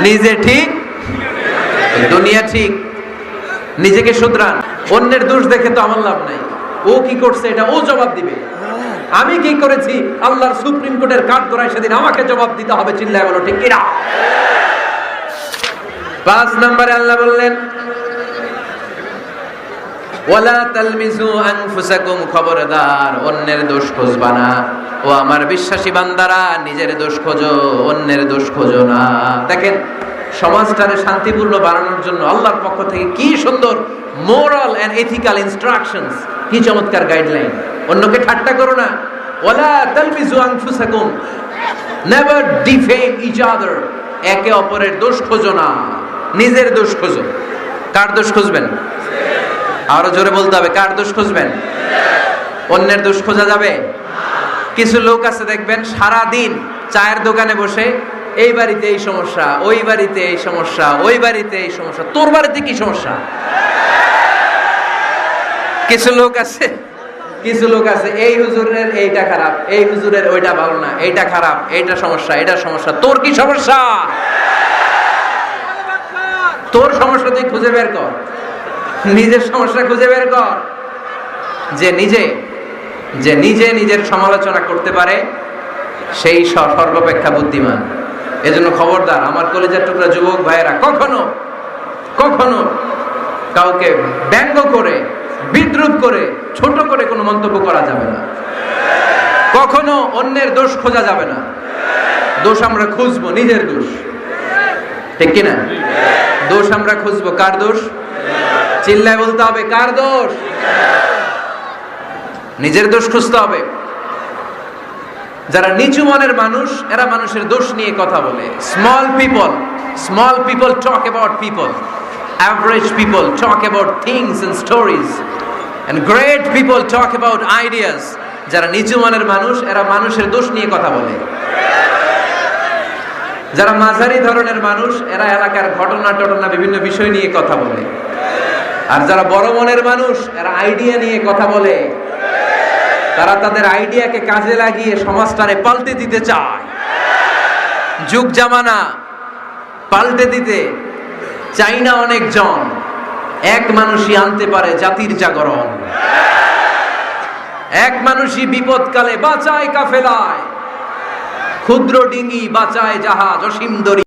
নিজে ঠিক, দুনিয়া ঠিক। নিজেকে শুধরান। অন্যের দোষ দেখে তো আমার লাভ নাই। ও কি করছে এটা ও জবাব দিবে। আমি কি করেছি আল্লাহর সুপ্রিম কোর্টের কাঠগড়ায় সেদিন আমাকে জবাব দিতে হবে। চিল্লায় বলো ঠিক কিনা। 5 নম্বরে আল্লাহ বললেন ওয়ালা তালমিজু আনফুসাকুম, খবরদার অন্যের দোষ খুঁজবা না। ও আমার বিশ্বাসী বান্দারা, নিজের দোষ খোঁজো, অন্যের দোষ খোঁজো না। দেখেন সমাজটারে শান্তিপূর্ণ বানানোর জন্য আল্লাহর পক্ষ থেকে কি সুন্দর মোরাল এন্ড এথিক্যাল ইনস্ট্রাকশনস, কি চমৎকার গাইডলাইন। অন্যকে ঠাট্টা করো না। ওয়ালা তালমিজু আনফুসাকুম, নেভার ডিফেম ইচ আদার, একে অপরের দোষ খোঁজো না, নিজের দোষ খোঁজো। কার দোষ খুঁজবেন? আরো জোরে বলতে হবে, কার দোষ খুঁজবেন? অন্যের দোষ খোঁজা যাবে? কিছু লোক আছে দেখবেন সারা দিন চায়ের দোকানে বসে এই বাড়িতে এই সমস্যা, ওই বাড়িতে এই সমস্যা, ওই বাড়িতে এই সমস্যা। তোর বাড়িতে কি সমস্যা? কিছু লোক আছে এই হুজুরের এইটা খারাপ, এই হুজুরের ওইটা ভালো না, এইটা খারাপ, এইটা সমস্যা, এটা সমস্যা। তোর কি সমস্যা? তোর সমস্যা তুই খুঁজে বের কর, নিজের সমস্যা খুঁজে বের কর। যে নিজে নিজের সমালোচনা করতে পারে সেই সর্বাপেক্ষা বুদ্ধিমান। এজন্য খবরদার আমার কলেজের টুকরা যুবক ভাইয়েরা, কখনো কাউকে ব্যঙ্গ করে, বিদ্রুপ করে, ছোট করে কোনো মন্তব্য করা যাবে না। কখনো অন্যের দোষ খোঁজা যাবে না। দোষ আমরা খুঁজবো, নিজের দোষ, ঠিক কিনা? দোষ আমরা খুঁজবো, কার দোষ? চিল্লায় বলতে হবে, কার দোষ? নিজের দোষ খুঁজতে হবে। যারা নিচু মনের মানুষ, এরা মানুষের দোষ নিয়ে কথা বলে। Small people talk about people, average people talk about things and stories, and great people talk about ideas. যারা নিচু মনের মানুষ, এরা মানুষের দোষ নিয়ে কথা বলে। যারা মাঝারি ধরনের মানুষ, এরা এলাকার ঘটনা বিভিন্ন বিষয় নিয়ে কথা বলে। আর যারা বড় মনের মানুষ, এরা আইডিয়া নিয়ে কথা বলে। তারা তাদের আইডিয়াকে কাজে লাগিয়ে সমাজটারে পাল্টে দিতে চায়। যুগ জামানা পাল্টে দিতে চাই না অনেকজন, এক মানুষই আনতে পারে জাতির জাগরণ। এক মানুষই বিপদকালে বাঁচায় কাফেলায়, ক্ষুদ্র ডিঙ্গি বাঁচায় জাহাজ, অসীম দরি।